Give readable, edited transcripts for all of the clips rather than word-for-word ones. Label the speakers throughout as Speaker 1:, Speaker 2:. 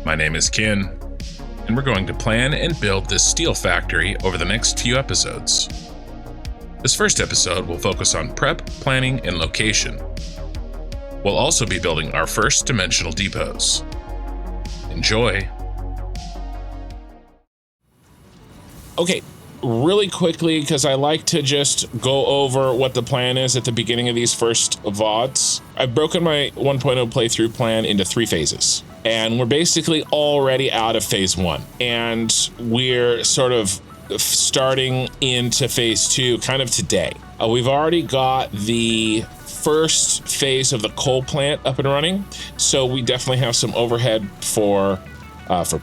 Speaker 1: My name is Ken, and we're going to plan and build this steel factory over the next few episodes. This first episode will focus on prep, planning, and location. We'll also be building our first dimensional depots. Enjoy! Okay, really quickly, because I like to just go over what the plan is at the beginning of these first VODs. I've broken my 1.0 playthrough plan into 3 phases. And we're basically already out of phase 1. And we're sort of starting into phase 2 kind of today. We've already got the first phase of the coal plant up and running. So we definitely have some overhead for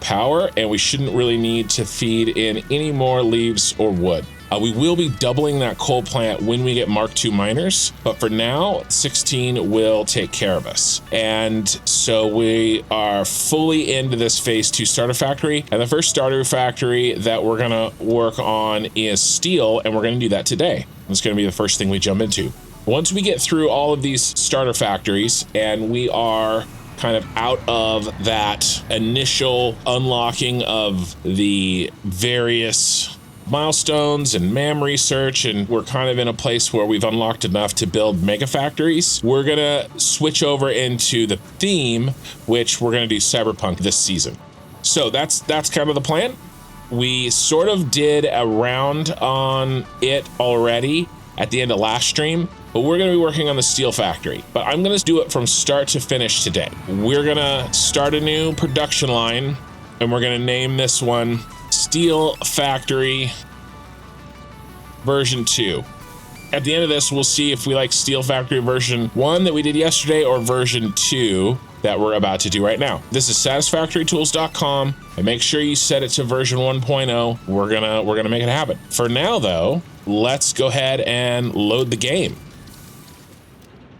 Speaker 1: power, and we shouldn't really need to feed in any more leaves or wood. We will be doubling that coal plant when we get Mark II miners, but for now, 16 will take care of us. And so we are fully into this phase 2 starter factory, and the first starter factory that we're gonna work on is steel, and we're gonna do that today. It's gonna be the first thing we jump into. Once we get through all of these starter factories and we are kind of out of that initial unlocking of the various milestones and MAM research, and we're kind of in a place where we've unlocked enough to build mega factories, we're gonna switch over into the theme, which we're gonna do cyberpunk this season. So that's kind of the plan. We sort of did a round on it already at the end of last stream, but we're gonna be working on the steel factory. But I'm gonna do it from start to finish today. We're gonna start a new production line, and we're gonna name this one Steel Factory version 2. At the end of this, we'll see if we like Steel Factory version 1 that we did yesterday or version 2 that we're about to do right now. This is satisfactorytools.com, and make sure you set it to version 1.0. We're gonna make it happen. For now though, let's go ahead and load the game.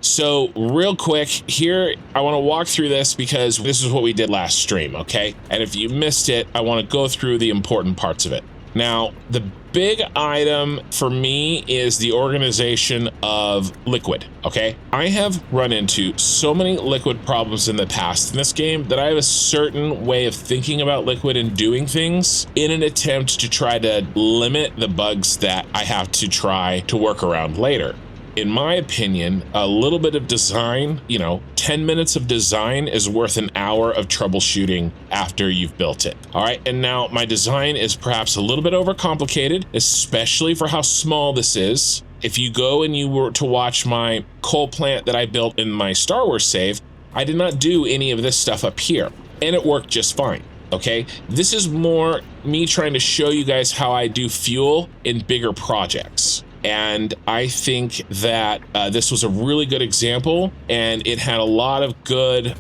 Speaker 1: So real quick here, I want to walk through this because this is what we did last stream, okay? And if you missed it, I want to go through the important parts of it. Now, the big item for me is the organization of liquid, okay? I have run into so many liquid problems in the past in this game that I have a certain way of thinking about liquid and doing things in an attempt to try to limit the bugs that I have to try to work around later. In my opinion, a little bit of design, 10 minutes of design is worth an hour of troubleshooting after you've built it. All right, and now my design is perhaps a little bit overcomplicated, especially for how small this is. If you go and you were to watch my coal plant that I built in my Star Wars save, I did not do any of this stuff up here, and it worked just fine. Okay, this is more me trying to show you guys how I do fuel in bigger projects. And I think that this was a really good example, and it had a lot of good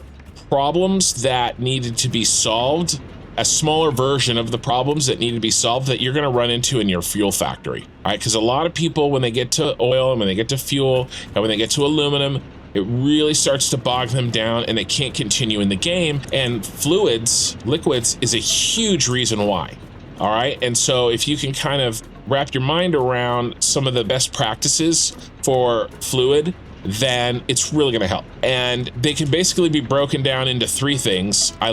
Speaker 1: problems that needed to be solved, a smaller version of the problems that need to be solved that you're going to run into in your fuel factory. All right, because a lot of people, when they get to oil and when they get to fuel and when they get to aluminum, it really starts to bog them down and they can't continue in the game. And liquids is a huge reason why. All right, and so if you can kind of wrap your mind around some of the best practices for fluid, then it's really going to help. And they can basically be broken down into 3 things. I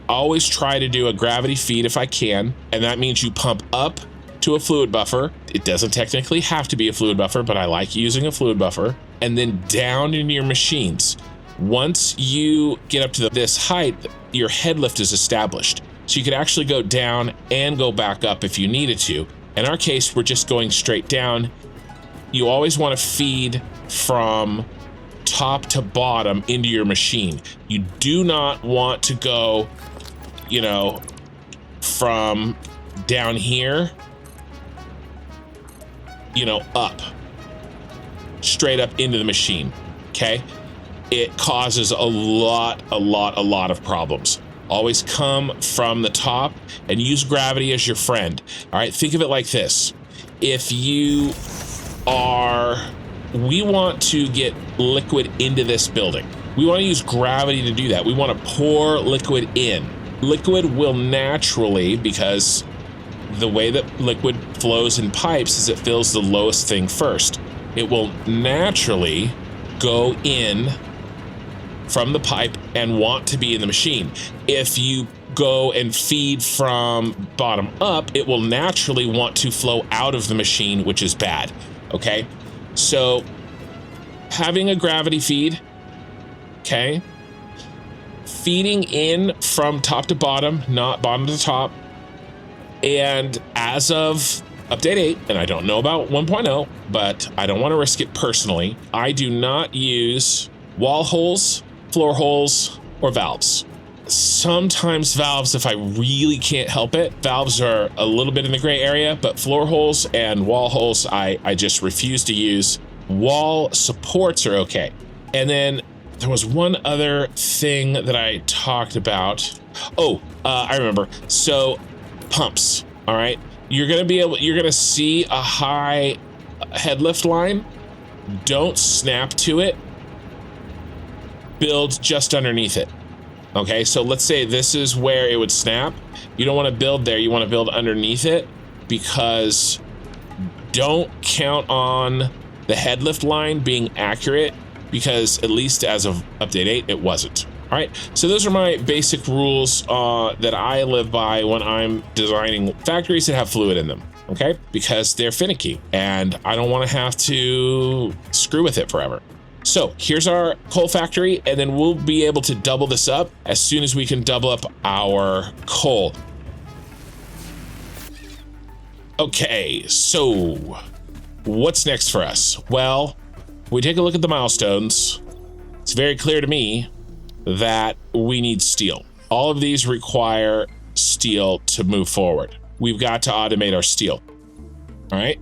Speaker 1: always try to do a gravity feed if I can, and that means you pump up to a fluid buffer. It doesn't technically have to be a fluid buffer, but I like using a fluid buffer, and then down into your machines. Once you get up to this height, your head lift is established. So you could actually go down and go back up if you needed to. In our case, we're just going straight down. You always want to feed from top to bottom into your machine. You do not want to go, from down here, up, straight up into the machine, okay? It causes a lot of problems. Always come from the top and use gravity as your friend. All right, think of it like this. We want to get liquid into this building. We want to use gravity to do that. We want to pour liquid in. Liquid will naturally, because the way that liquid flows in pipes is it fills the lowest thing first. It will naturally go in from the pipe and want to be in the machine. If you go and feed from bottom up, it will naturally want to flow out of the machine, which is bad. Okay, so having a gravity feed, okay, feeding in from top to bottom, not bottom to top. And as of update 8, and I don't know about 1.0, but I don't want to risk it personally, I do not use wall holes, floor holes, or valves. Sometimes valves, if I really can't help it. Valves are a little bit in the gray area, but floor holes and wall holes, I just refuse to use. Wall supports are okay. And then there was one other thing that I talked about. I remember. So pumps, all right? You're gonna see a high head lift line. Don't snap to it. Build just underneath it. Okay, so let's say this is where it would snap. You don't want to build there, you want to build underneath it, because don't count on the head lift line being accurate, because at least as of update 8, it wasn't. All right, so those are my basic rules that I live by when I'm designing factories that have fluid in them, okay? Because they're finicky and I don't want to have to screw with it forever. So here's our coal factory, and then we'll be able to double this up as soon as we can double up our coal. Okay, so what's next for us? Well, we take a look at the milestones. It's very clear to me that we need steel. All of these require steel to move forward. We've got to automate our steel. All right.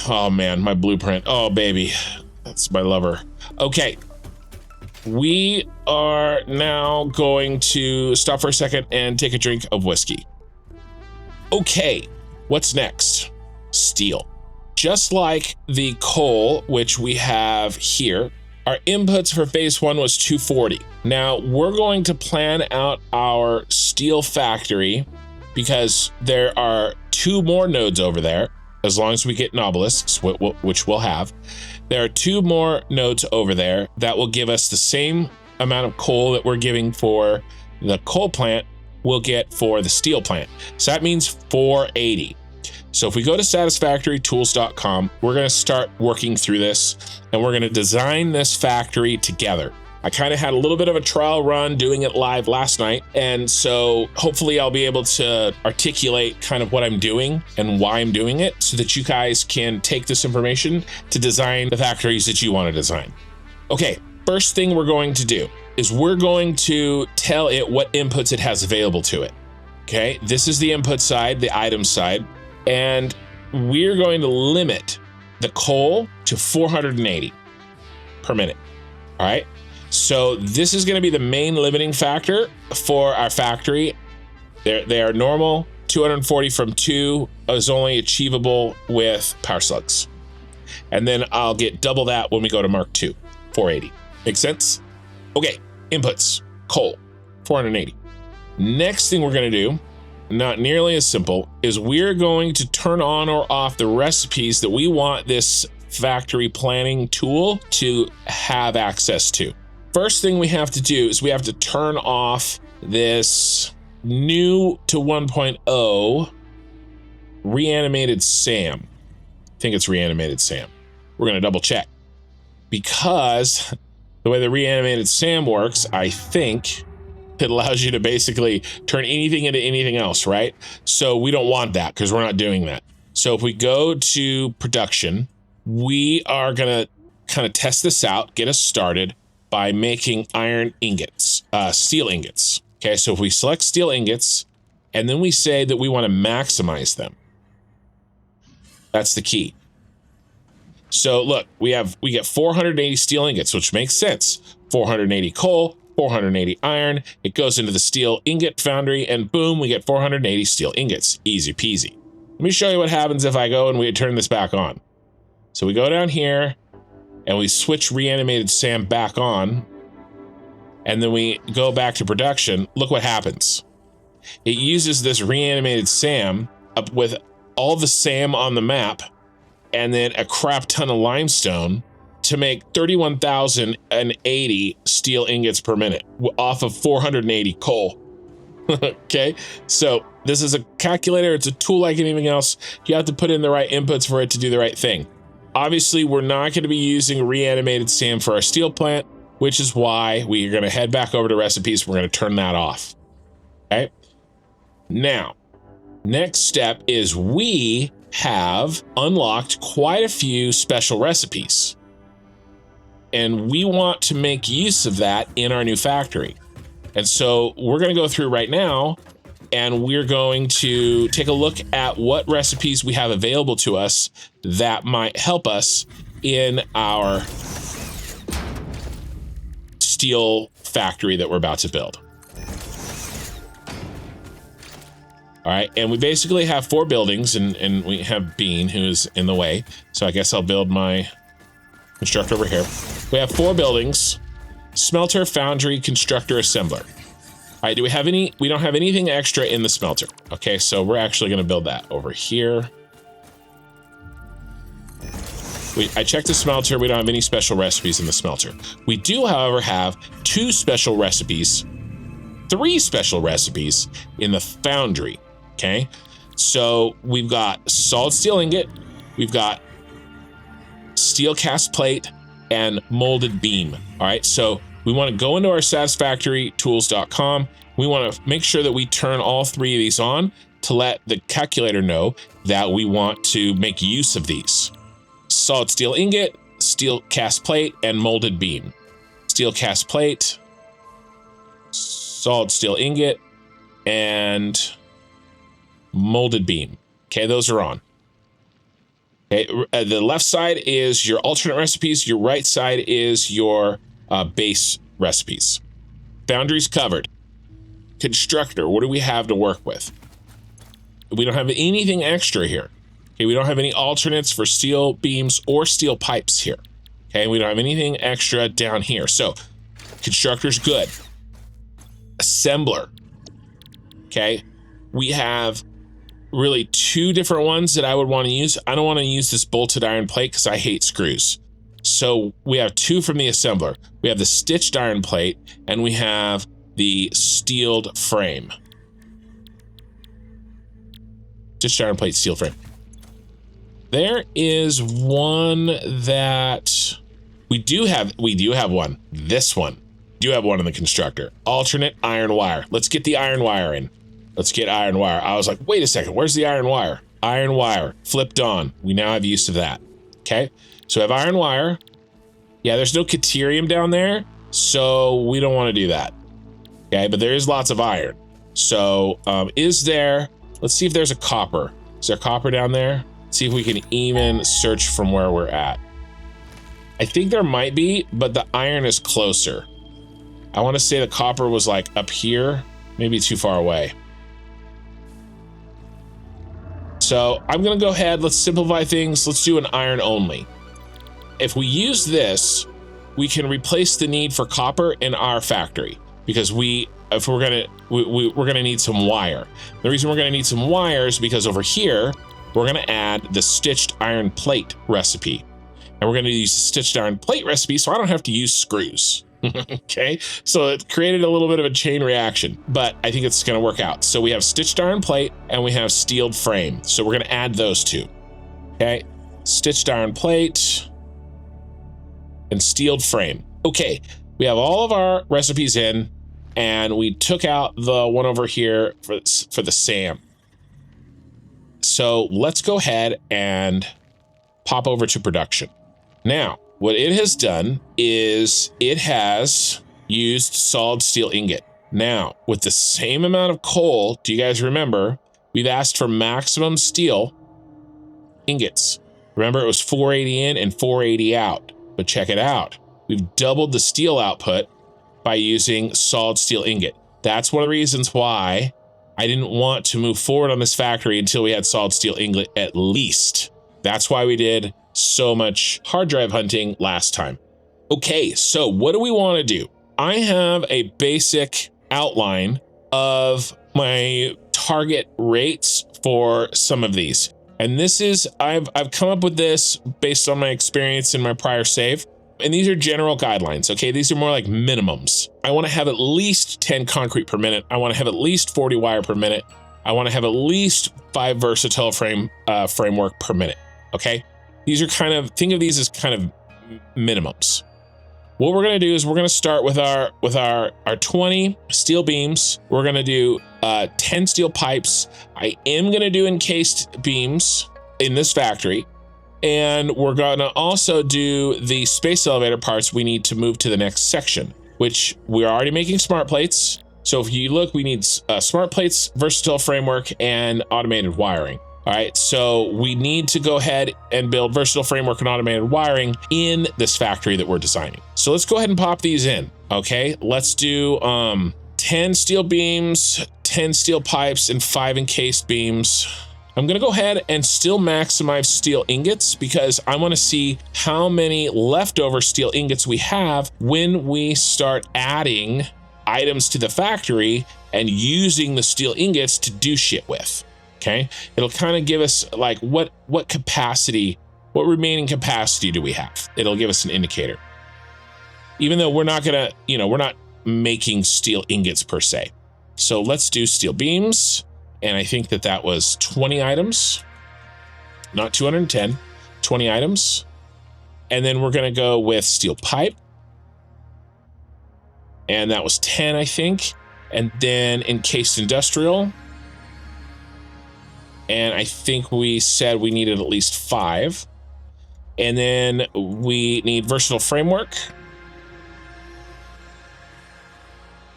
Speaker 1: Oh man, my blueprint. Oh baby, that's my lover. Okay. We are now going to stop for a second and take a drink of whiskey. Okay, what's next? Steel. Just like the coal, which we have here, our inputs for phase 1 was 240. Now we're going to plan out our steel factory because there are 2 more nodes over there, as long as we get obelisks, which we'll have. There are 2 more nodes over there that will give us the same amount of coal that we're giving for the coal plant, we'll get for the steel plant. So that means 480. So if we go to satisfactorytools.com, we're going to start working through this and we're going to design this factory together. I kind of had a little bit of a trial run doing it live last night. And so hopefully I'll be able to articulate kind of what I'm doing and why I'm doing it so that you guys can take this information to design the factories that you want to design. Okay, first thing we're going to do is we're going to tell it what inputs it has available to it. Okay, this is the input side, the item side. And we're going to limit the coal to 480 per minute. All right. So this is going to be the main limiting factor for our factory. They are normal. 240 from 2 is only achievable with power slugs. And then I'll get double that when we go to Mark 2, 480. Make sense? Okay. Inputs, coal, 480. Next thing we're going to do, not nearly as simple, is we're going to turn on or off the recipes that we want this factory planning tool to have access to. First thing we have to do is we have to turn off this new to 1.0 reanimated SAM. I think it's reanimated SAM. We're going to double check because the way the reanimated SAM works, I think it allows you to basically turn anything into anything else, right? So we don't want that because we're not doing that. So if we go to production, we are going to kind of test this out, get us started by making iron ingots, steel ingots. Okay, so if we select steel ingots and then we say that we want to maximize them, that's the key. So look, we get 480 steel ingots, which makes sense. 480 coal, 480 iron, it goes into the steel ingot foundry, and boom, we get 480 steel ingots. Easy peasy. Let me show you what happens if I go and we turn this back on. So we go down here and we switch reanimated SAM back on, and then we go back to production. Look what happens. It uses this reanimated SAM up with all the SAM on the map and then a crap ton of limestone to make 31,080 steel ingots per minute off of 480 coal. Okay, so this is a calculator. It's a tool like anything else. You have to put in the right inputs for it to do the right thing. Obviously, we're not going to be using reanimated sand for our steel plant, which is why we are going to head back over to recipes. We're going to turn that off. Okay, now, next step is we have unlocked quite a few special recipes, and we want to make use of that in our new factory. And so we're going to go through right now, and we're going to take a look at what recipes we have available to us that might help us in our steel factory that we're about to build. All right, and we basically have 4 buildings, and we have Bean, who's in the way. So I guess I'll build my constructor over here. We have 4 buildings: smelter, foundry, constructor, assembler. All right, do we have any? We don't have anything extra in the smelter. Okay, so we're actually going to build that over here. I checked the smelter. We don't have any special recipes in the smelter. We do, however, have 2 special recipes, 3 special recipes in the foundry. Okay, so we've got solid steel ingot, we've got steel cast plate, and molded beam. All right, so we want to go into our satisfactorytools.com. We want to make sure that we turn all 3 of these on to let the calculator know that we want to make use of these: solid steel ingot, steel cast plate, and molded beam. Steel cast plate, solid steel ingot, and molded beam. Okay, those are on. Okay, the left side is your alternate recipes. Your right side is your base recipes. Foundry's covered. Constructor, what do we have to work with? We don't have anything extra here. Okay, we don't have any alternates for steel beams or steel pipes here. Okay, we don't have anything extra down here. So, constructor's good. Assembler. Okay, we have really 2 different ones that I would want to use. I don't want to use this bolted iron plate because I hate screws. So we have 2 from the assembler. We have the stitched iron plate, and we have the steeled frame. Stitched iron plate, steel frame. There is one that we do have one. This one. We do have one in the constructor. Alternate iron wire. Let's get the iron wire in. Let's get iron wire. I was like, wait a second, where's the iron wire? Iron wire, flipped on. We now have use of that. Okay, so I have iron wire. Yeah, there's no caterium down there, so we don't want to do that. Okay, but there is lots of iron. So let's see if there's a copper. Is there copper down there? Let's see if we can even search from where we're at. I think there might be, but the iron is closer. I want to say the copper was like up here, maybe too far away. So I'm going to go ahead. Let's simplify things. Let's do an iron only. If we use this, we can replace the need for copper in our factory, because we're going to need some wire. The reason we're going to need some wire is because over here, we're going to add the stitched iron plate recipe. And we're going to use the stitched iron plate recipe so I don't have to use screws. Okay, so it created a little bit of a chain reaction, but I think it's going to work out. So we have stitched iron plate and we have steeled frame. So we're going to add those 2. Okay, stitched iron plate and steeled frame. Okay, we have all of our recipes in, and we took out the one over here for the SAM. So let's go ahead and pop over to production. Now, what it has done is it has used solid steel ingot. Now, with the same amount of coal, do you guys remember, we've asked for maximum steel ingots. Remember, it was 480 in and 480 out. But check it out. We've doubled the steel output by using solid steel ingot. That's one of the reasons why I didn't want to move forward on this factory until we had solid steel ingot at least. That's why we did so much hard drive hunting last time. Okay, so what do we want to do? I have a basic outline of my target rates for some of these. And this is, I've come up with this based on my experience in my prior save. And these are general guidelines, okay? These are more like minimums. I want to have at least 10 concrete per minute. I want to have at least 40 wire per minute. I want to have at least 5 versatile framework per minute, okay? These are kind of, think of these as kind of minimums. What we're going to do is we're going to start with our 20 steel beams. We're going to do 10 steel pipes. I am going to do encased beams in this factory. And we're going to also do the space elevator parts we need to move to the next section, which we're already making smart plates. So if you look, we need smart plates, versatile framework, and automated wiring. All right, so we need to go ahead and build versatile framework and automated wiring in this factory that we're designing. So let's go ahead and pop these in, okay? Let's do 10 steel beams, 10 steel pipes, and 5 encased beams. I'm gonna go ahead and still maximize steel ingots because I wanna see how many leftover steel ingots we have when we start adding items to the factory and using the steel ingots to do shit with. Okay, it'll kind of give us like what capacity, what remaining capacity do we have? It'll give us an indicator. Even though we're not gonna, we're not making steel ingots per se. So let's do steel beams. And I think that was 20 items, not 210, 20 items. And then we're gonna go with steel pipe. And that was 10, I think. And then encased industrial. And I think we said we needed at least 5. And then we need versatile framework.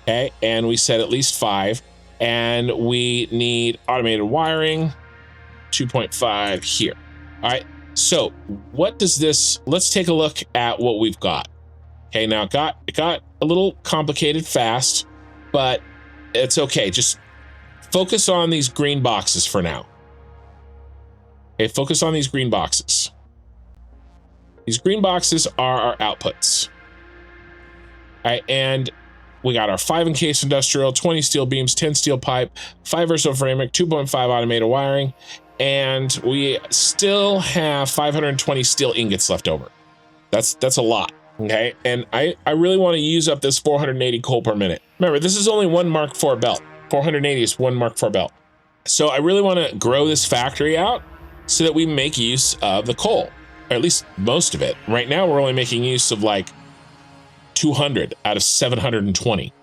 Speaker 1: Okay, and we said at least 5. And we need automated wiring, 2.5 here. All right, so what does this, let's take a look at what we've got. Okay, now it got a little complicated fast, but it's okay. Just focus on these green boxes for now. Okay, focus on these green boxes. These green boxes are our outputs. All right, and we got our 5 encased industrial, 20 steel beams, 10 steel pipe, 5 versatile framework, 2.5 automated wiring, and we still have 520 steel ingots left over. That's a lot, okay? And I really want to use up this 480 coal per minute. Remember, this is only one Mark IV belt. 480 is one Mark IV belt. So I really want to grow this factory out so that we make use of the coal, or at least most of it. Right now, we're only making use of like 200 out of 720.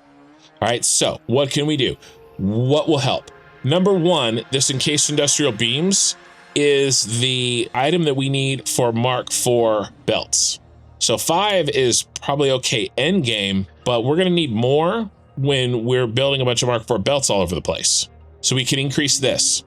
Speaker 1: All right, so what can we do? What will help? Number 1, this encased industrial beams is the item that we need for Mark IV belts. So 5 is probably okay end game, but we're gonna need more when we're building a bunch of Mark IV belts all over the place. So we can increase this.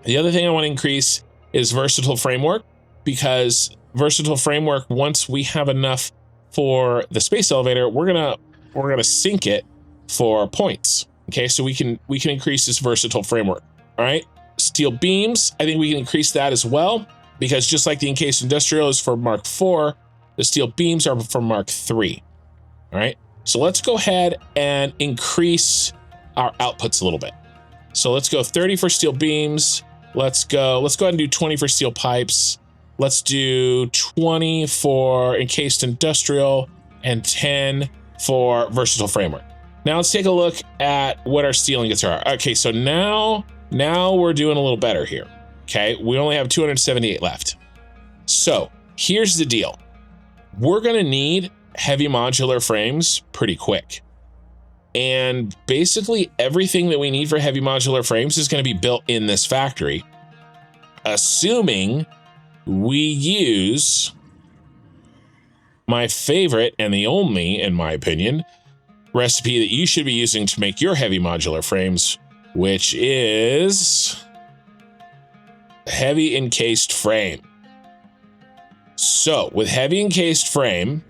Speaker 1: The other thing I want to increase is versatile framework, because versatile framework, once we have enough for the space elevator, we're gonna sync it for points. Okay, so we can increase this versatile framework. All right, steel beams, I think we can increase that as well, because just like the encased industrial is for Mark IV, the steel beams are for Mark III. All right, so let's go ahead and increase our outputs a little bit. So let's go 30 for steel beams. Let's go ahead and do 20 for steel pipes. Let's do 20 for encased industrial and 10 for versatile framework. Now let's take a look at what our steel ingots are. Okay, so now we're doing a little better here. Okay, we only have 278 left. So here's the deal. We're gonna need heavy modular frames pretty quick. And basically everything that we need for heavy modular frames is gonna be built in this factory, assuming we use my favorite and the only, in my opinion, recipe that you should be using to make your heavy modular frames, which is heavy encased frame. So with heavy encased frame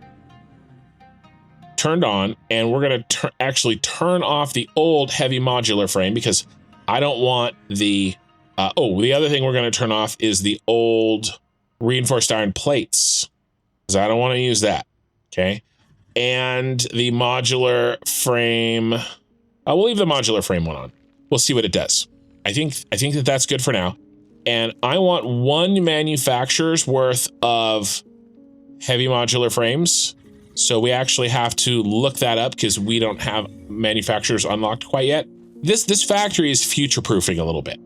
Speaker 1: turned on, and we're going to actually turn off the old heavy modular frame, because I don't want the the other thing we're going to turn off is the old reinforced iron plates, because I don't want to use that. Okay, and the modular frame, we'll leave the modular frame one on. We'll see what it does. I think that that's good for now. And I want one manufacturer's worth of heavy modular frames. So we actually have to look that up because we don't have manufacturers unlocked quite yet. This factory is future-proofing a little bit.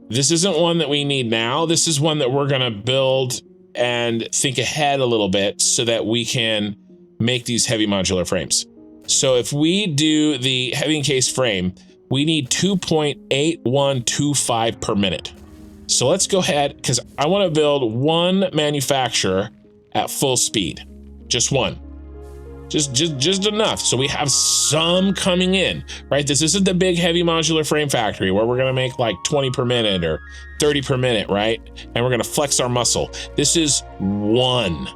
Speaker 1: This isn't one that we need now. This is one that we're gonna build and think ahead a little bit so that we can make these heavy modular frames. So if we do the heavy encased frame, we need 2.8125 per minute. So let's go ahead, because I want to build one manufacturer at full speed. Just one. Just enough. So we have some coming in, right? This isn't the big heavy modular frame factory where we're going to make like 20 per minute or 30 per minute, right? And we're going to flex our muscle. This is one,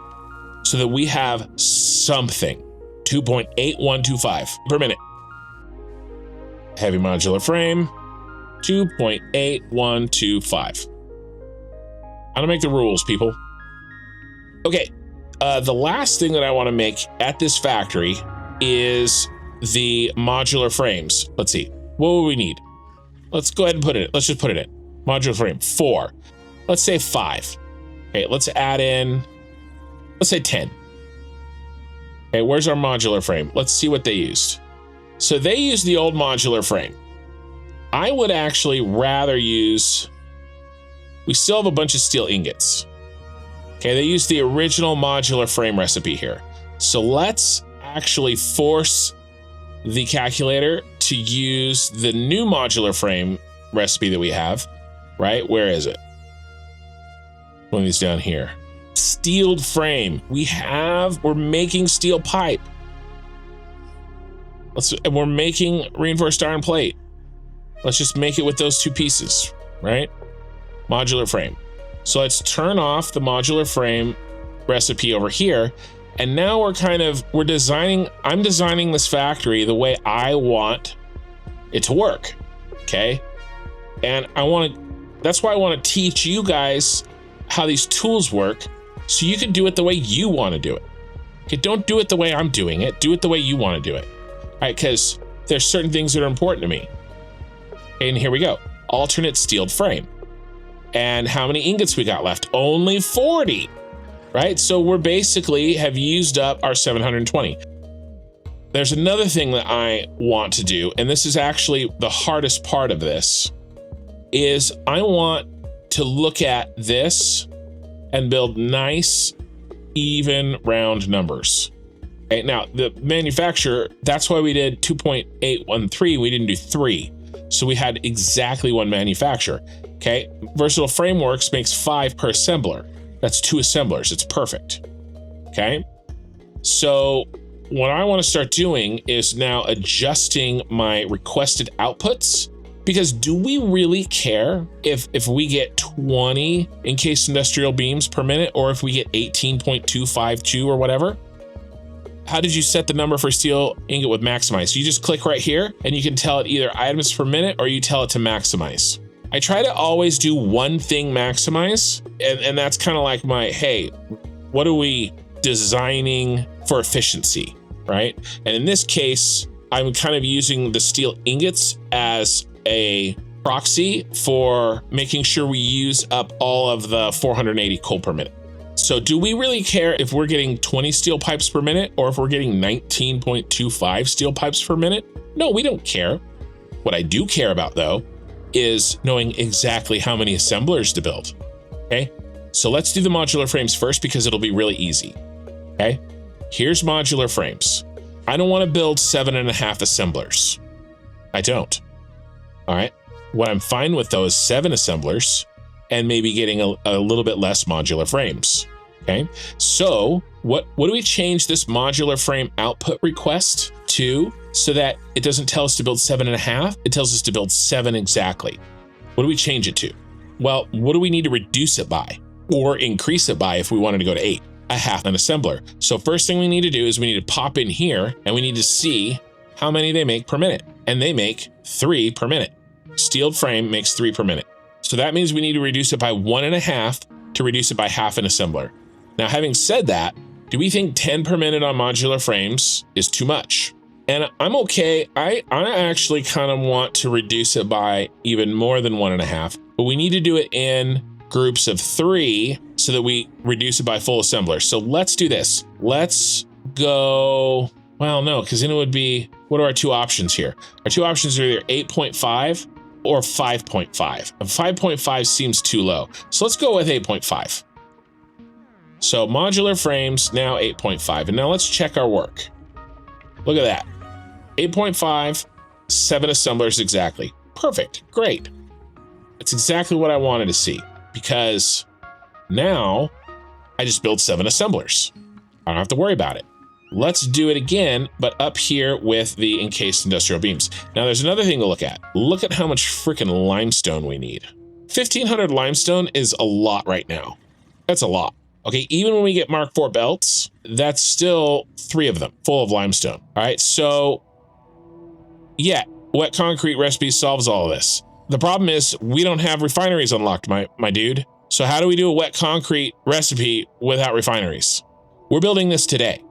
Speaker 1: so that we have something. 2.8125 per minute. Heavy modular frame, 2.8125. I don't make the rules, people. Okay, the last thing that I want to make at this factory is the modular frames. Let's see, what will we need? Let's go ahead and put it in. Let's just put it in. Modular frame, 4. Let's say 5. Okay, let's add in, let's say 10. Okay, where's our modular frame? Let's see what they used. So they used the old modular frame. I would actually rather use, we still have a bunch of steel ingots. Okay, they used the original modular frame recipe here. So let's actually force the calculator to use the new modular frame recipe that we have, right? Where is it? One of these down here. Steeled frame. We're making steel pipe. And we're making reinforced iron plate. Let's just make it with those two pieces, right? Modular frame. So let's turn off the modular frame recipe over here. And now I'm designing this factory the way I want it to work, okay? And that's why I want to teach you guys how these tools work, so you can do it the way you want to do it. Okay, don't do it the way I'm doing it. Do it the way you want to do it. All right, because there's certain things that are important to me. And here we go. Alternate steeled frame. And how many ingots we got left? Only 40, right? So we're basically have used up our 720. There's another thing that I want to do, and this is actually the hardest part of this, is I want to look at this and build nice, even round numbers. Okay, now the manufacturer, that's why we did 2.813, we didn't do 3. So we had exactly one manufacturer. Okay, Versatile Frameworks makes 5 per assembler. That's 2 assemblers, it's perfect. Okay, so what I want to start doing is now adjusting my requested outputs, because do we really care if we get 20 encased industrial beams per minute, or if we get 18.252 or whatever? How did you set the number for steel ingot with maximize? So you just click right here and you can tell it either items per minute or you tell it to maximize. I try to always do one thing maximize, and that's kind of like my, hey, what are we designing for efficiency, right? And in this case, I'm kind of using the steel ingots as a proxy for making sure we use up all of the 480 coal per minute. So do we really care if we're getting 20 steel pipes per minute or if we're getting 19.25 steel pipes per minute? No, we don't care. What I do care about, though, is knowing exactly how many assemblers to build. Okay, so let's do the modular frames first because it'll be really easy. Okay, here's modular frames. I don't want to build 7.5 assemblers. I don't. All right, what I'm fine with though is 7 assemblers and maybe getting a little bit less modular frames. Okay, so what do we change this modular frame output request to so that it doesn't tell us to build 7.5, it tells us to build 7 exactly? What do we change it to? Well, what do we need to reduce it by or increase it by if we wanted to go to 8? A half an assembler. So first thing we need to do is we need to pop in here and we need to see how many they make per minute. And they make 3 per minute. Steeled frame makes 3 per minute. So that means we need to reduce it by 1.5 to reduce it by half an assembler. Now, having said that, do we think 10 per minute on modular frames is too much? And I'm okay. I actually kind of want to reduce it by even more than 1.5, but we need to do it in groups of 3 so that we reduce it by full assembler. So let's do this. Let's go, well, no, because then it would be, what are our two options here? Our two options are either 8.5 or 5.5. And 5.5 seems too low. So let's go with 8.5. So modular frames, now 8.5. And now let's check our work. Look at that. 8.5, 7 assemblers exactly. Perfect, great. It's exactly what I wanted to see, because now I just built 7 assemblers. I don't have to worry about it. Let's do it again, but up here with the encased industrial beams. Now there's another thing to look at. Look at how much freaking limestone we need. 1,500 limestone is a lot right now. That's a lot. Okay, even when we get Mark IV belts, that's still 3 of them full of limestone. All right, so yeah, wet concrete recipe solves all of this. The problem is we don't have refineries unlocked, my dude. So how do we do a wet concrete recipe without refineries? We're building this today.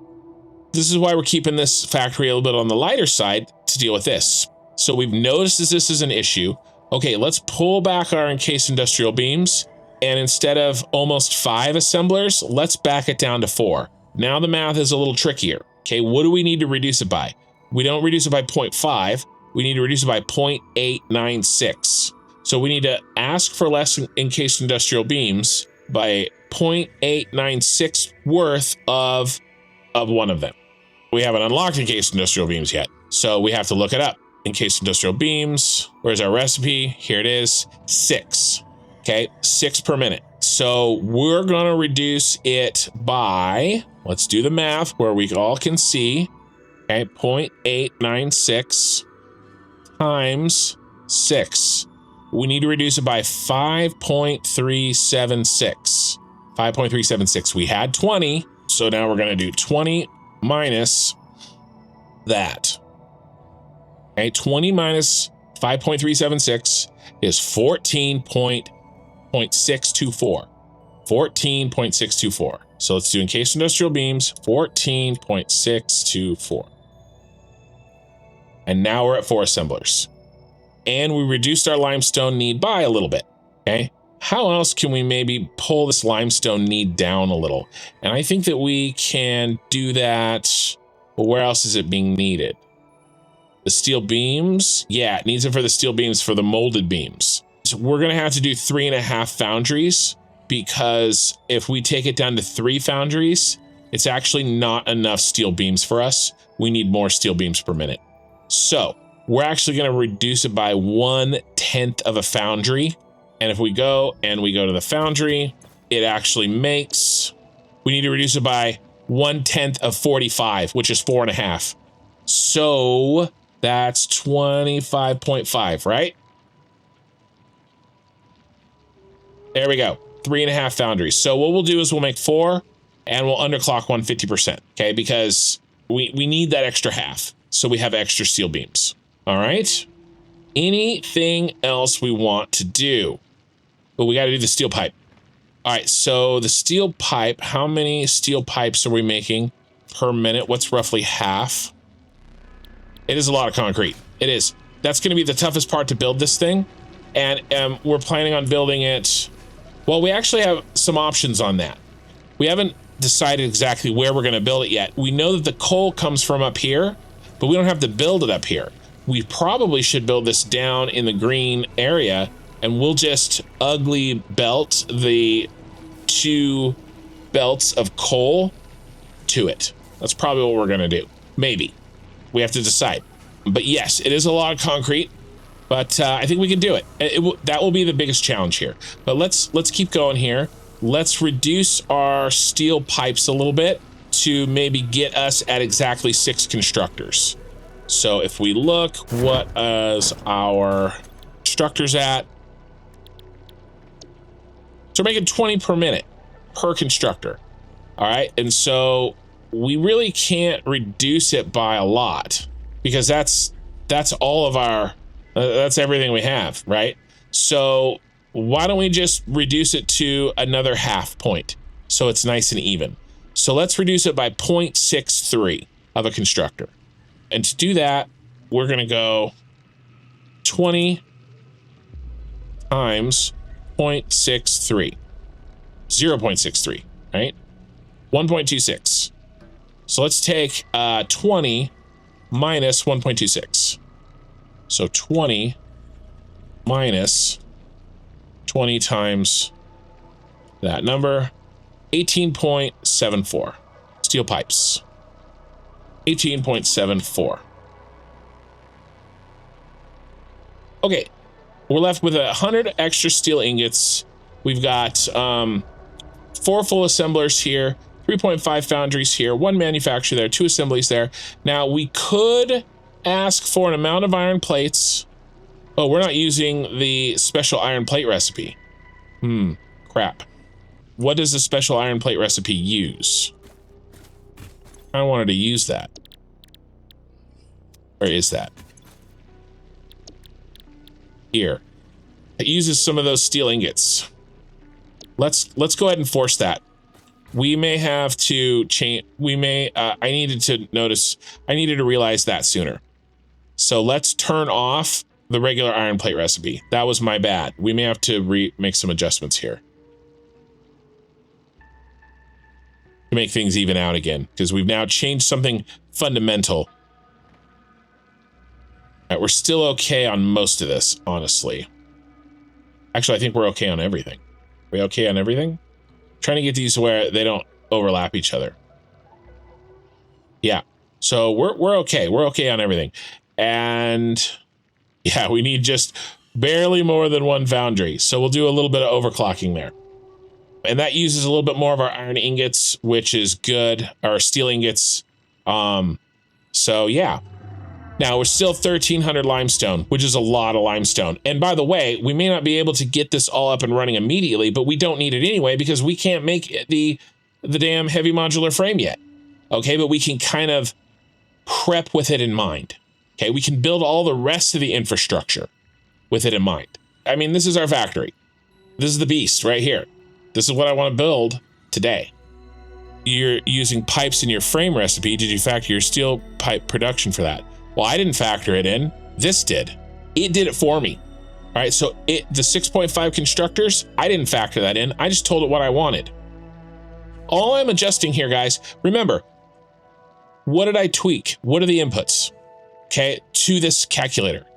Speaker 1: This is why we're keeping this factory a little bit on the lighter side to deal with this. So we've noticed that this is an issue. Okay, let's pull back our encased industrial beams. And instead of almost 5 assemblers, let's back it down to 4. Now the math is a little trickier. Okay, what do we need to reduce it by? We don't reduce it by 0.5. We need to reduce it by 0.896. So we need to ask for less encased industrial beams by 0.896 worth of one of them. We haven't unlocked encased industrial beams yet, so we have to look it up. Encased industrial beams, where's our recipe? Here it is, 6. Okay, 6 per minute. So we're gonna reduce it by, let's do the math where we all can see, okay, 0.896 times 6. We need to reduce it by 5.376. 5.376. We had 20, so now we're going to do 20 minus that. Okay, 20 minus 5.376 is 14.624. 14.624. So let's do encased industrial beams, 14.624. And now we're at 4 assemblers. And we reduced our limestone need by a little bit, okay? How else can we maybe pull this limestone need down a little? And I think that we can do that. Well, where else is it being needed? The steel beams? Yeah, it needs it for the steel beams for the molded beams. So we're gonna have to do 3.5 foundries, because if we take it down to 3 foundries, it's actually not enough steel beams for us. We need more steel beams per minute. So we're actually going to reduce it by 1/10 of a foundry. And if we go to the foundry, it actually makes, we need to reduce it by 1/10 of 45, which is 4.5. So that's 25.5, right? There we go. 3.5 foundries. So what we'll do is we'll make 4 and we'll underclock 150%. Okay, because we need that extra half. So we have extra steel beams. All right. Anything else we want to do? But we got to do the steel pipe. All right. So the steel pipe, how many steel pipes are we making per minute? What's roughly half? It is a lot of concrete. It is. That's going to be the toughest part to build this thing. And we're planning on building it. Well, we actually have some options on that. We haven't decided exactly where we're going to build it yet. We know that the coal comes from up here, but we don't have to build it up here. We probably should build this down in the green area, and we'll just ugly belt the 2 belts of coal to it. That's probably what we're gonna do. Maybe. We have to decide. But yes, it is a lot of concrete, but I think we can do it. That will be the biggest challenge here. But let's keep going here. Let's reduce our steel pipes a little bit to maybe get us at exactly 6 constructors. So if we look, what is our constructors at? So we're making 20 per minute per constructor. All right, and so we really can't reduce it by a lot, because that's all of our, that's everything we have, right? So why don't we just reduce it to another half point so it's nice and even? So let's reduce it by 0.63 of a constructor. And to do that, we're going to go 20 times 0.63. 0.63, right? 1.26. So let's take 20 minus 1.26. So 20 minus 20 times that number, 18.74 steel pipes. 18.74. Okay, we're left with 100 extra steel ingots. We've got 4 full assemblers here, 3.5 foundries here, 1 manufacturer there, 2 assemblies there. Now we could ask for an amount of iron plates. Oh, we're not using the special iron plate recipe. Crap. What does the special iron plate recipe use? I wanted to use that. Where is that? Here. It uses some of those steel ingots. Let's go ahead and force that. We may have to change. We may. I needed to realize that sooner. So let's turn off the regular iron plate recipe. That was my bad. We may have to make some adjustments here to make things even out again, because we've now changed something fundamental. Right, we're still okay on most of this, honestly. Actually, I think we're okay on everything. Are we okay on everything? Trying to get these to where they don't overlap each other. Yeah, so we're okay. We're okay on everything. And yeah, we need just barely more than 1 foundry. So we'll do a little bit of overclocking there. And that uses a little bit more of our iron ingots, which is good, our steel ingots. So yeah. Now we're still 1,300 limestone, which is a lot of limestone. And by the way, we may not be able to get this all up and running immediately, but we don't need it anyway because we can't make the damn heavy modular frame yet. Okay, but we can kind of prep with it in mind. Okay, we can build all the rest of the infrastructure with it in mind. I mean, this is our factory. This is the beast right here. This is what I want to build today. You're using pipes in your frame recipe. Did you factor your steel pipe production for that? Well, I didn't factor it in. This did. It did it for me. All right, so the 6.5 constructors, I didn't factor that in. I just told it what I wanted. All I'm adjusting here, guys, remember, what did I tweak? What are the inputs, okay, to this calculator?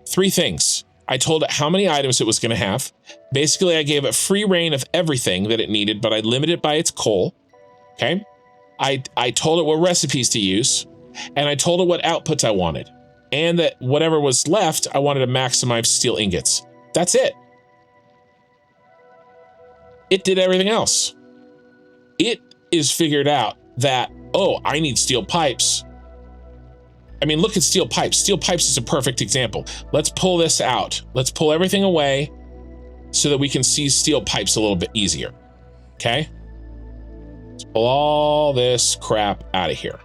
Speaker 1: 3 things. I told it how many items it was going to have. Basically, I gave it free reign of everything that it needed, but I limited it by its coal, okay? I told it what recipes to use. And I told it what outputs I wanted, and that whatever was left, I wanted to maximize steel ingots. That's it. It did everything else. It is figured out that, oh, I need steel pipes. I mean, look at steel pipes. Steel pipes is a perfect example. Let's pull this out. Let's pull everything away so that we can see steel pipes a little bit easier. Okay? Let's pull all this crap out of here.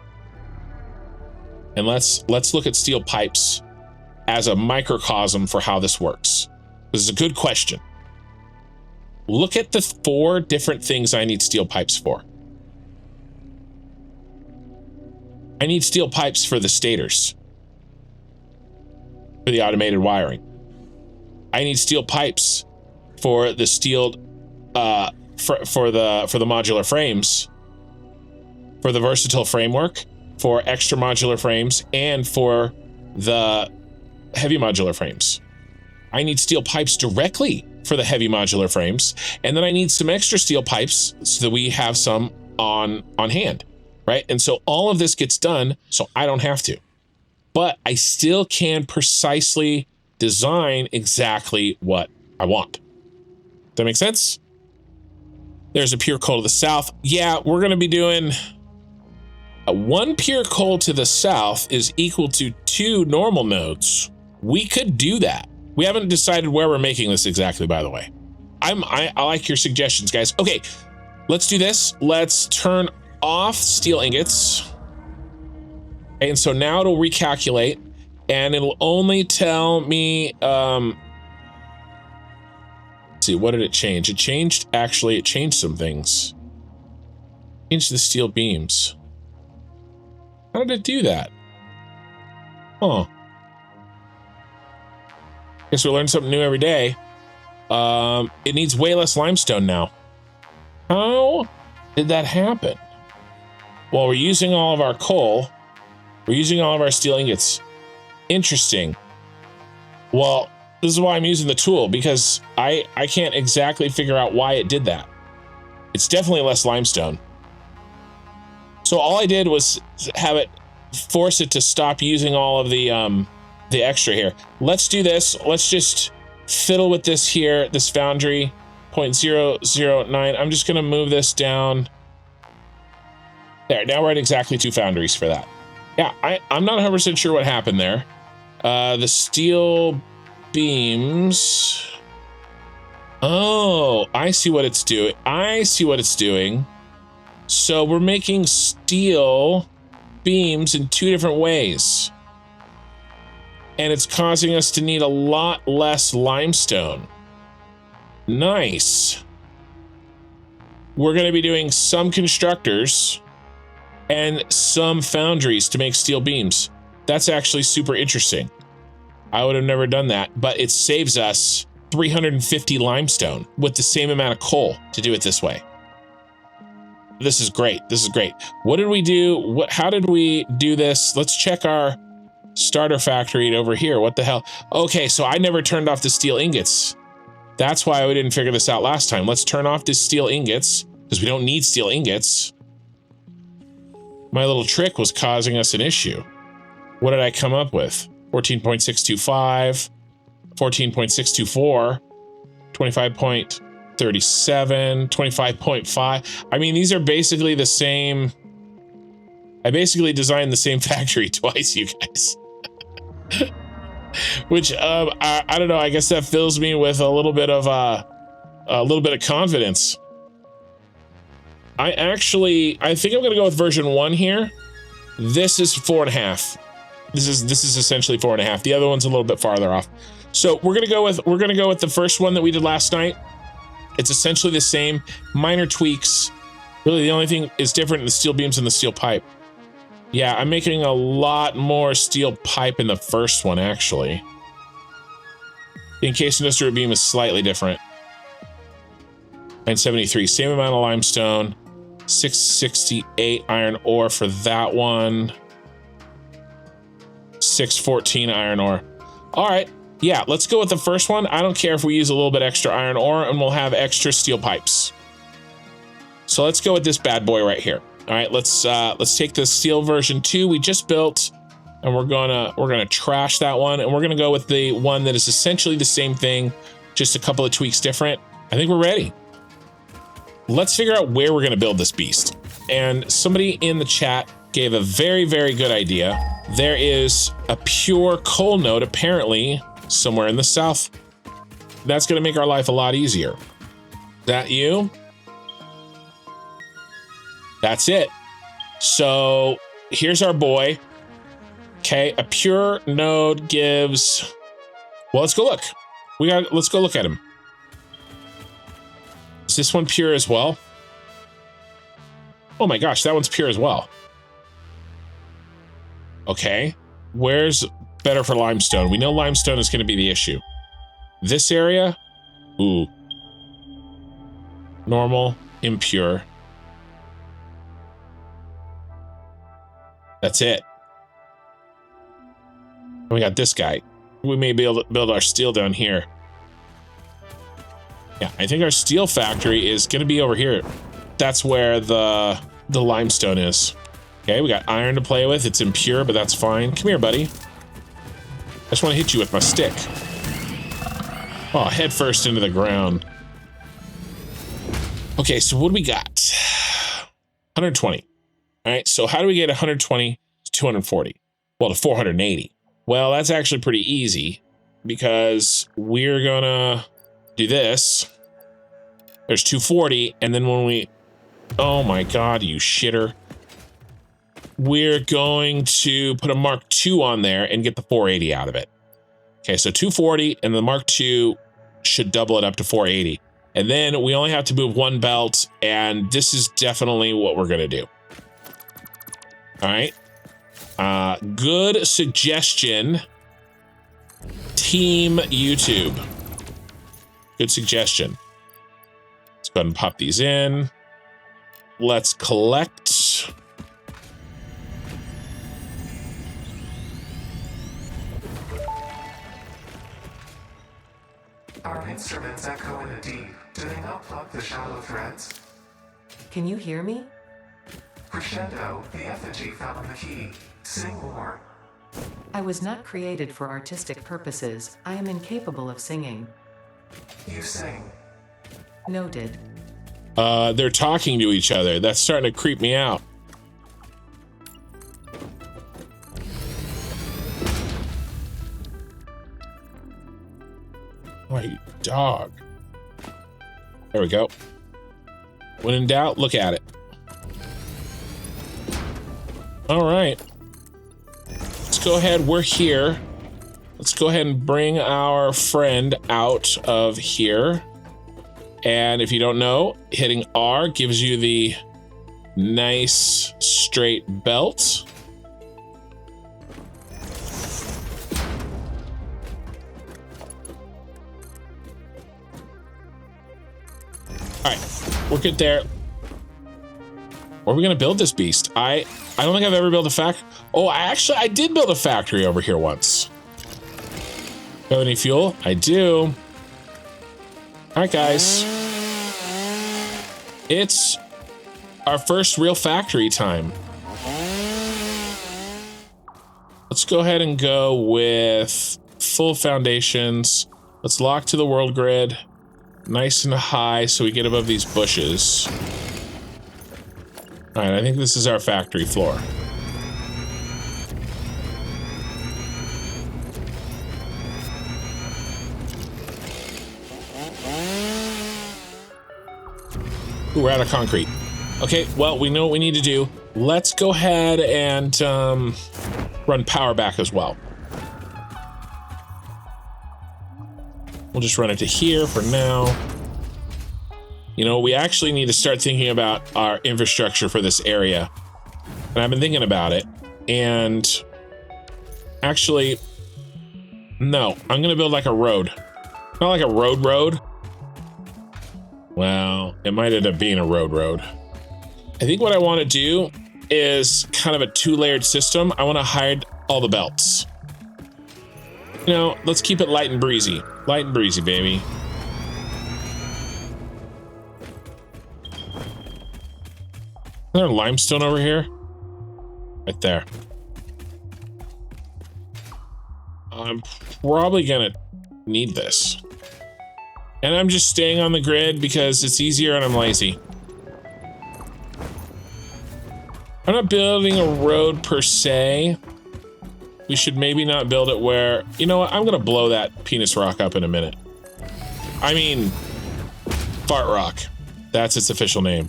Speaker 1: And let's look at steel pipes as a microcosm for how this works. This is a good question. Look at the 4 different things I need steel pipes for. I need steel pipes for the stators, for the automated wiring. I need steel pipes for the steel, for the modular frames, for the versatile framework, for extra modular frames, and for the heavy modular frames. I need steel pipes directly for the heavy modular frames, and then I need some extra steel pipes so that we have some on hand, right? And so all of this gets done so I don't have to, but I still can precisely design exactly what I want. Does that make sense? There's a pure coal to the south. Yeah, we're going to be doing 1 pure coal to the south is equal to 2 normal nodes. We could do that. We haven't decided where we're making this exactly, by the way. I like your suggestions, guys. Okay, let's do this. Let's turn off steel ingots. And so now it'll recalculate, and it'll only tell me, let's see, what did it change? It changed some things. Changed the steel beams. How did it do that? Huh. Guess we learn something new every day. It needs way less limestone now. How did that happen? Well, we're using all of our coal. We're using all of our steel ingots. Interesting. Well, this is why I'm using the tool, because I can't exactly figure out why it did that. It's definitely less limestone. So all I did was have it force it to stop using all of the extra here. Let's do this. Let's just fiddle with this here, this foundry 0.009. I'm just gonna move this down. There, now we're at exactly 2 foundries for that. Yeah, I'm not 100% sure what happened there. The steel beams. Oh, I see what it's doing. I see what it's doing. So we're making steel beams in 2 different ways. And it's causing us to need a lot less limestone. Nice. We're going to be doing some constructors and some foundries to make steel beams. That's actually super interesting. I would have never done that, but it saves us 350 limestone with the same amount of coal to do it this way. This is great. This is great. What did we do? How did we do this? Let's check our starter factory over here. What the hell? Okay, so I never turned off the steel ingots. That's why we didn't figure this out last time. Let's turn off the steel ingots because we don't need steel ingots. My little trick was causing us an issue. What did I come up with? 14.625, 14.624, 25.37, 25.5. I mean, these are basically the same. I basically designed the same factory twice, you guys. Which I don't know. I guess that fills me with a little bit of confidence. I think I'm gonna go with version 1 here. This is 4.5. This is essentially 4.5. The other one's a little bit farther off. So we're gonna go with the first one that we did last night. It's essentially the same, minor tweaks. Really, the only thing is different in the steel beams and the steel pipe. Yeah, I'm making a lot more steel pipe in the first one, actually. The encased industrial beam is slightly different. 973, same amount of limestone. 668 iron ore for that one. 614 iron ore. All right, yeah, let's go with the first one. I don't care if we use a little bit extra iron ore, and we'll have extra steel pipes. So let's go with this bad boy right here. All right, let's take the steel version 2 we just built, and we're gonna trash that one, and we're gonna go with the one that is essentially the same thing, just a couple of tweaks different. I think we're ready. Let's figure out where we're gonna build this beast. And somebody in the chat gave a very, very good idea. There is a pure coal node apparently somewhere in the south. That's gonna make our life a lot easier. That you? That's it. So here's our boy. Okay, a pure node gives. Well, let's go look. Let's go look at him. Is this one pure as well? Oh my gosh, that one's pure as well. Okay, where's better for limestone? We know limestone is going to be the issue. This area? Ooh. Normal, impure. That's it. And we got this guy. We may be able to build our steel down here. Yeah, I think our steel factory is going to be over here. That's where the limestone is. Okay, we got iron to play with. It's impure, but that's fine. Come here, buddy. I just want to hit you with my stick. Oh, head first into the ground. Okay, so what do we got? 120. All right, so how do we get 120 to 240? Well, to 480. Well, that's actually pretty easy because we're gonna do this. There's 240, and then when we... Oh my god, you shitter. We're going to put a Mark II on there and get the 480 out of it. Okay, so 240, and the Mark II should double it up to 480. And then we only have to move one belt, and this is definitely what we're gonna do. All right. Good suggestion, Team YouTube. Good suggestion. Let's go ahead and pop these in. let's collect.
Speaker 2: Our instruments echo in the deep. Do they not plug the shallow threads?
Speaker 3: Can you hear me?
Speaker 2: Crescendo, the effigy found the key. Sing more.
Speaker 3: I was not created for artistic purposes. I am incapable of singing.
Speaker 2: You sing.
Speaker 3: Noted.
Speaker 1: They're talking to each other. That's starting to creep me out. Oh, you dog. There we go. When in doubt, look at it. All right. Let's go ahead. We're here. Let's go ahead and bring our friend out of here. And if you don't know, hitting R gives you the nice straight belt. All right, we're good there. Where are we gonna build this beast? I don't think I've ever built a factory. Oh, I did build a factory over here once. Have any fuel? I do. All right, guys. It's our first real factory time. Let's go ahead and go with full foundations. Let's lock to the world grid. Nice and high so we get above these bushes. All right, I think this is our factory floor. Ooh, we're out of concrete. Okay, well, we know what we need to do. Let's go ahead and run power back as well. We'll just run it to here for now. You know, we actually need to start thinking about our infrastructure for this area. And I've been thinking about it. And actually, no, I'm going to build like a road. Not like a road. Well, it might end up being a road. I think what I want to do is kind of a two-layered system. I want to hide all the belts. You know, let's keep it light and breezy. Light and breezy, baby. Is there limestone over here? Right there. I'm probably gonna need this. And I'm just staying on the grid because it's easier and I'm lazy. I'm not building a road per se. We should maybe not build it where... You know what? I'm gonna blow that penis rock up in a minute. I mean... Fart rock. That's its official name.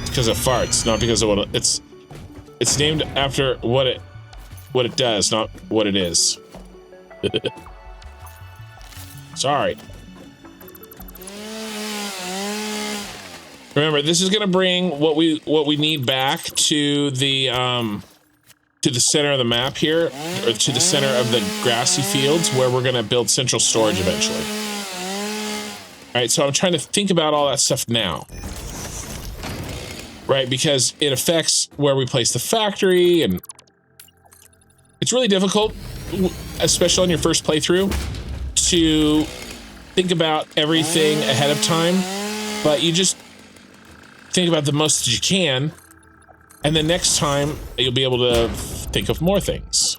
Speaker 1: It's because it farts, not because of what it's named after what it does, not what it is. Sorry. Remember, this is gonna bring what we need back to the center of the map here, or to the center of the grassy fields where we're gonna build central storage eventually. All right, so I'm trying to think about all that stuff now. Right, because it affects where we place the factory, and it's really difficult, especially on your first playthrough, to think about everything ahead of time, but you just think about the most that you can, and then next time you'll be able to think of more things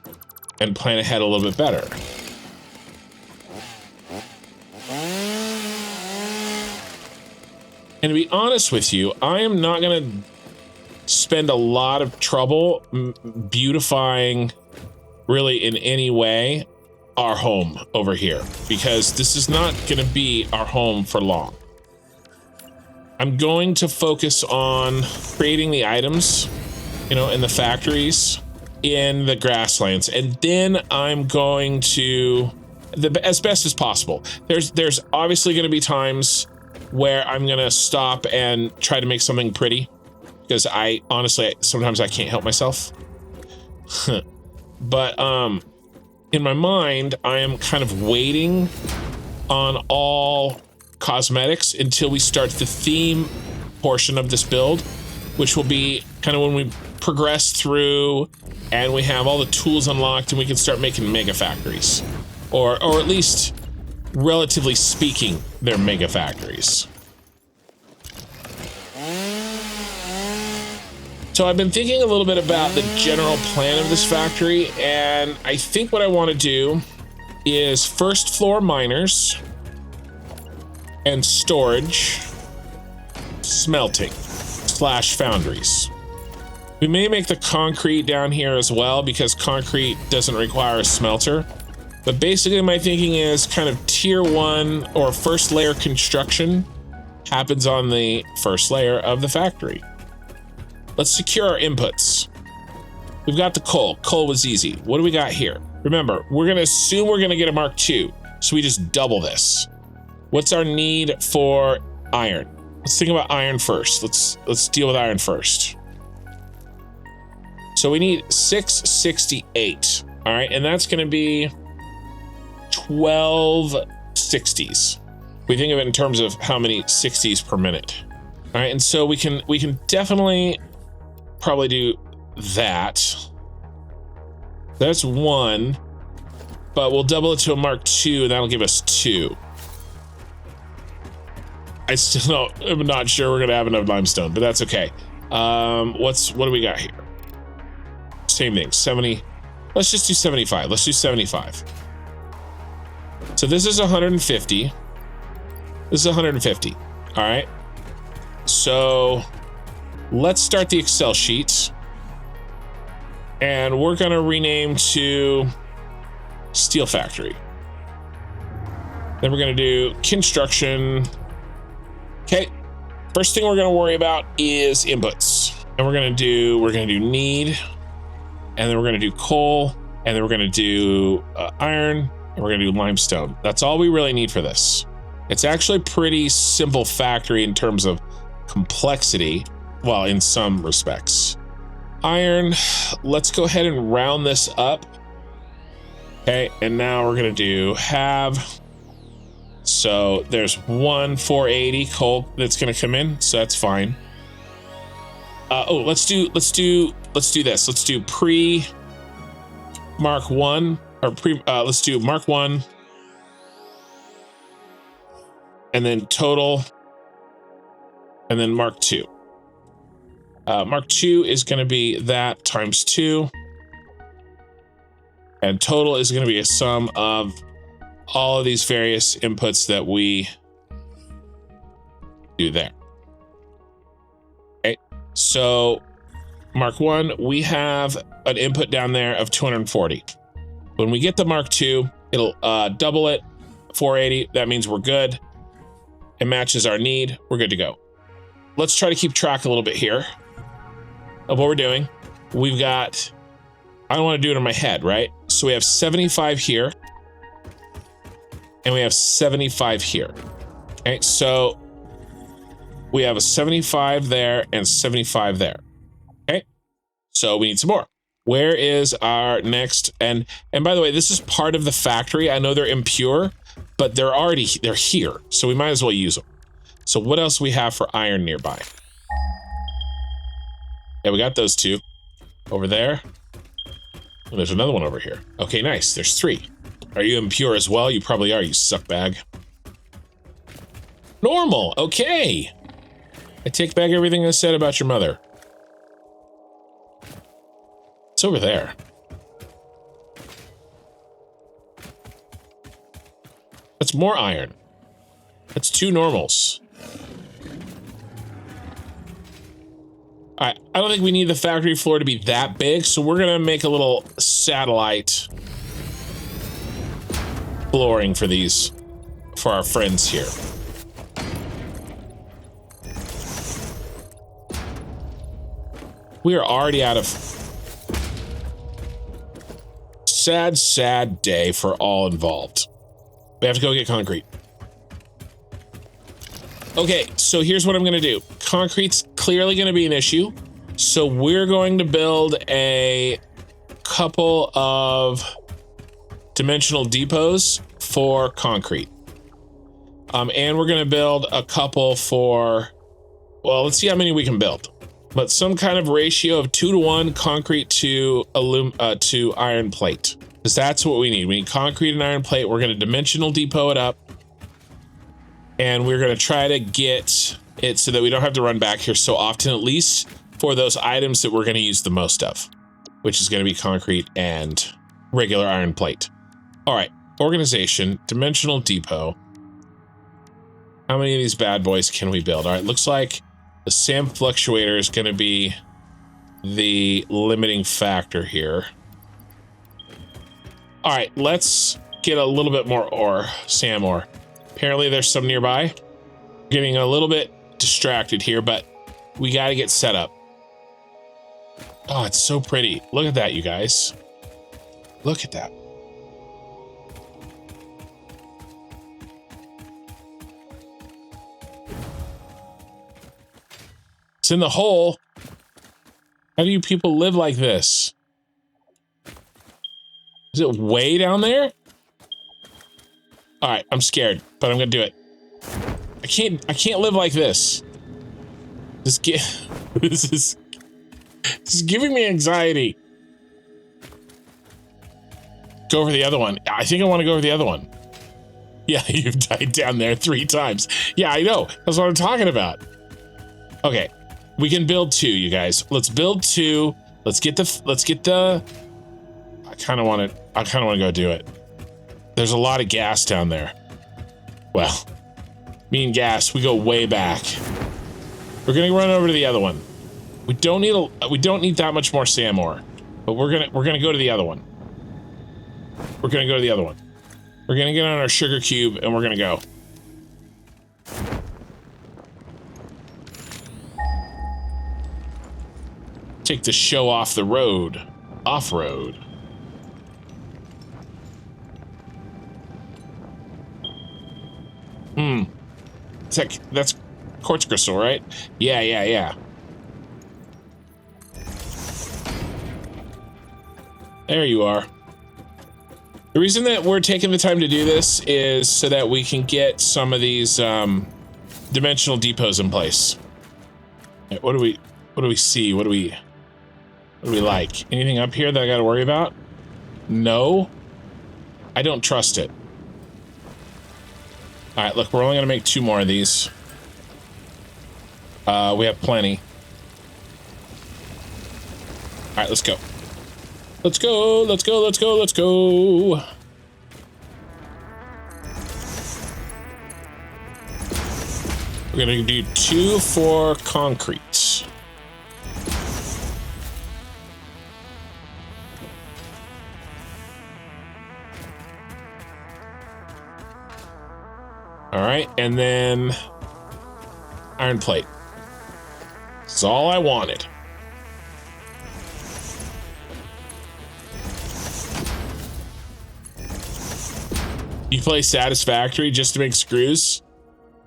Speaker 1: and plan ahead a little bit better. And to be honest with you, I am not going to spend a lot of trouble beautifying, really in any way, our home over here, because this is not going to be our home for long. I'm going to focus on creating the items, you know, in the factories, in the grasslands, and then I'm going to, as best as possible. There's obviously going to be times where I'm going to stop and try to make something pretty, because I honestly, sometimes I can't help myself. But in my mind, I am kind of waiting on all cosmetics until we start the theme portion of this build, which will be kind of when we progress through and we have all the tools unlocked and we can start making mega factories, or at least, relatively speaking, they're mega factories. So I've been thinking a little bit about the general plan of this factory, and I think what I want to do is first floor miners and storage, smelting / foundries. We may make the concrete down here as well because concrete doesn't require a smelter. But basically my thinking is kind of tier 1 or first layer construction happens on the first layer of the factory. Let's secure our inputs. We've got the coal. Coal was easy. What do we got here? Remember, we're gonna assume we're gonna get a Mark II, so we just double this. What's our need for iron? Let's think about iron first. Let's deal with iron first. So we need 668, all right, and that's gonna be 12 60s. We think of it in terms of how many 60s per minute. All right, and so we can definitely probably do that. That's 1, but we'll double it to a Mark II, and that'll give us 2. I'm not sure we're gonna have enough limestone, but that's okay. What do we got here? Same thing, 70. Let's just do 75. Let's do 75. So this is 150. This is 150. All right. So let's start the Excel sheets. And we're gonna rename to Steel Factory. Then we're gonna do construction. Okay. First thing we're gonna worry about is inputs. And we're gonna do need, and then we're gonna do coal, and then we're gonna do iron, and we're gonna do limestone. That's all we really need for this. It's actually a pretty simple factory in terms of complexity, well, in some respects. Iron, let's go ahead and round this up. Okay, and now we're gonna do have. So there's 480 coal that's gonna come in, so that's fine. Let's do this. Let's do pre Mark 1 or let's do Mark 1 and then total and then Mark 2. Mark 2 is going to be that times 2, and total is going to be a sum of all of these various inputs that we do there. Okay, so Mark 1, we have an input down there of 240. When we get the Mark 2, it'll double it, 480. That means we're good. It matches our need. We're good to go. Let's try to keep track a little bit here of what we're doing. We've got, I don't want to do it in my head, right? So we have 75 here, and we have 75 here. Okay, so we have a 75 there and 75 there. Okay, so we need some more. Where is our next? And by the way, this is part of the factory. I know they're impure, but they're here, so we might as well use them. So what else do we have for iron nearby? Yeah, we got those 2 over there. And there's another one over here. Okay, nice. There's 3. Are you impure as well? You probably are, you suckbag. Normal. Okay. I take back everything I said about your mother. It's over there. That's more iron. That's 2 normals. All right, I don't think we need the factory floor to be that big, so we're gonna make a little satellite flooring for these, for our friends here. We are already out of. Sad, sad day for all involved. We have to go get concrete. Okay, so here's what I'm gonna do. Concrete's clearly gonna be an issue. So we're going to build a couple of dimensional depots for concrete. And we're gonna build a couple for, Well, let's see how many we can build. But some kind of ratio of 2-to-1 concrete to iron plate. Because that's what we need. We need concrete and iron plate. We're going to dimensional depot it up. And we're going to try to get it so that we don't have to run back here so often, at least for those items that we're going to use the most of, which is going to be concrete and regular iron plate. All right, organization, dimensional depot. How many of these bad boys can we build? All right, looks like the SAM fluctuator is going to be the limiting factor here. All right, let's get a little bit more ore, SAM ore. Apparently there's some nearby. Getting a little bit distracted here, but we got to get set up. Oh, it's so pretty. Look at that, you guys. Look at that. It's in the hole. How do you people live like this? Is it way down there? All right, I'm scared, but I'm gonna do it. I can't live like this. This is giving me anxiety. Go over the other one. I think I want to go over the other one. Yeah, you've died down there 3 times. Yeah, I know. That's what I'm talking about. Okay, we can build 2, you guys. Let's build 2. Let's get the. I kind of want to go do it. There's a lot of gas down there. Well, me and gas, we go way back. We're gonna run over to the other one. We don't need that much more SAM ore, but we're gonna go to the other one. We're gonna go to the other one. We're gonna get on our sugar cube and we're gonna go. Take the show off the road, off-road. That's quartz crystal, right? Yeah. There you are. The reason that we're taking the time to do this is so that we can get some of these dimensional depots in place. What do we see? What do we like? Anything up here that I got to worry about? No. I don't trust it. All right, look, we're only gonna make 2 more of these. We have plenty. All right, let's go. Let's go. We're gonna do 2 for concrete. All right, and then iron plate. That's all I wanted. You play Satisfactory just to make screws?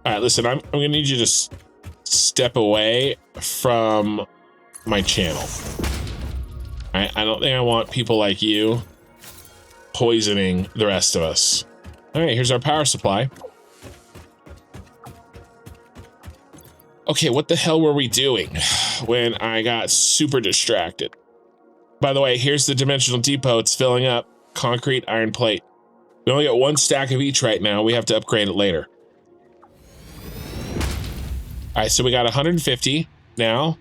Speaker 1: All right, listen, I'm gonna need you to step away from my channel. All right, I don't think I want people like you poisoning the rest of us. All right, here's our power supply. Okay, what the hell were we doing when I got super distracted? By the way, here's the dimensional depot. It's filling up. Concrete, iron plate. We only got 1 stack of each right now. We have to upgrade it later. All right, so we got 150 now.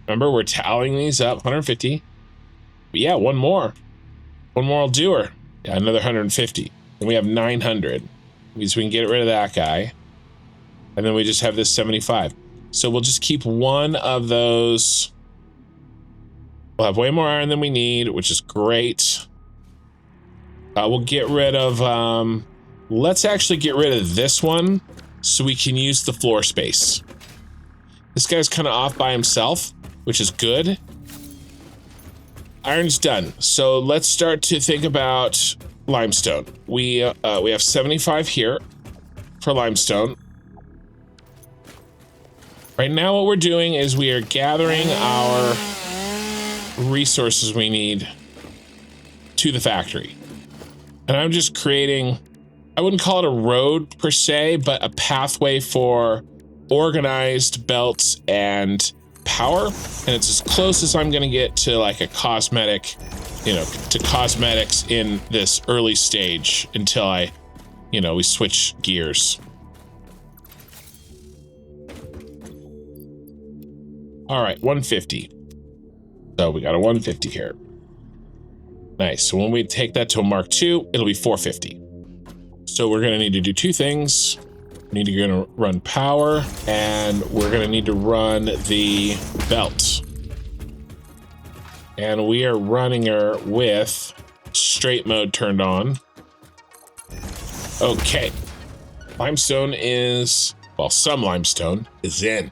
Speaker 1: Remember, we're tallying these up. 150. But yeah, 1 more. 1 more will do her. Yeah, another 150. And we have 900. Means we can get rid of that guy. And then we just have this 75. So we'll just keep 1 of those. We'll have way more iron than we need, which is great. We'll get rid of, let's actually get rid of this one so we can use the floor space. This guy's kind of off by himself, which is good. Iron's done. So let's start to think about limestone. We have 75 here for limestone. Right now what we're doing is we are gathering our resources we need to the factory. And I'm just creating, I wouldn't call it a road per se, but a pathway for organized belts and power, and it's as close as I'm gonna get to like a cosmetic, you know, to cosmetics in this early stage until I, you know, we switch gears. All right, 150. So we got a 150 here. Nice. So when we take that to a Mark II, it'll be 450. So we're gonna need to do two things. We need to run power, and we're gonna need to run the belt. And we are running her with straight mode turned on. Okay. Limestone is, well, some limestone is in.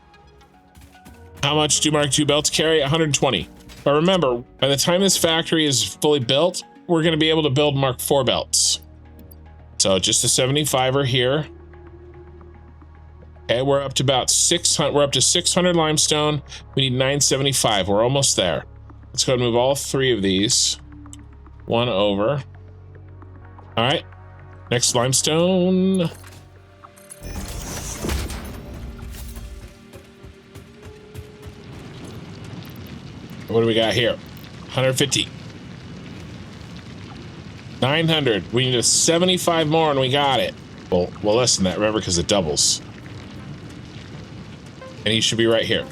Speaker 1: How much do Mark II belts carry? 120. But remember, by the time this factory is fully built, we're gonna be able to build Mark IV belts. So just a 75er here. Okay, we're up to about 600. We're up to 600 limestone. We need 975. We're almost there. Let's go ahead and move all three of these. One over. All right. Next limestone. What do we got here? 150. 900. We need a 75 more, and we got it. Well, less than that. Remember, because it doubles. And he should be right here.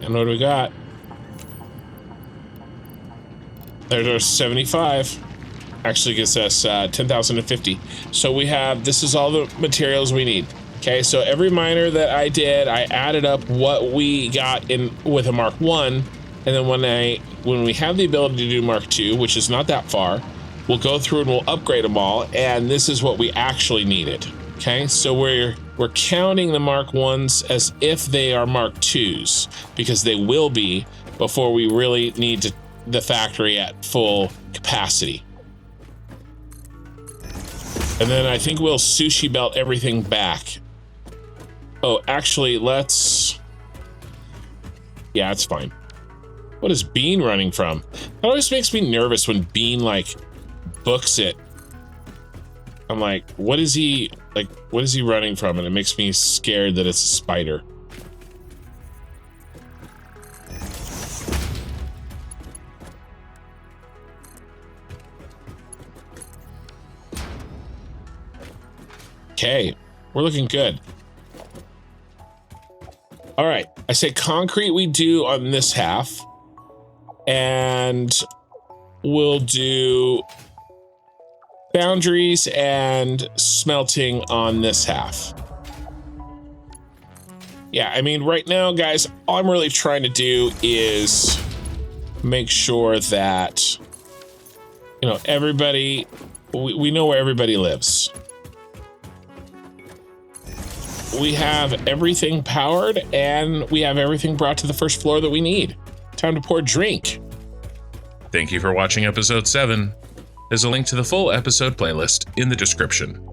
Speaker 1: And what do we got? There's our 75. Actually gets us 10,050. So we have, this is all the materials we need. Okay, so every miner that I did, I added up what we got in with a Mark 1. And then when we have the ability to do Mark II, which is not that far, we'll go through and we'll upgrade them all. And this is what we actually needed. Okay, so we're counting the Mark 1s as if they are Mark 2s, because they will be before we really need the factory at full capacity. And then I think we'll sushi belt everything back. Oh, actually, yeah, it's fine. What is Bean running from? That always makes me nervous when Bean, like, books it. I'm like, what is he running from? And it makes me scared that it's a spider. Okay, we're looking good. All right, I say concrete we do on this half, and we'll do boundaries and smelting on this half. Yeah, I mean, right now, guys, all I'm really trying to do is make sure that, you know, everybody, we know where everybody lives. We have everything powered, and we have everything brought to the first floor that we need. Time to pour a drink.
Speaker 4: Thank you for watching episode 7. There's a link to the full episode playlist in the description.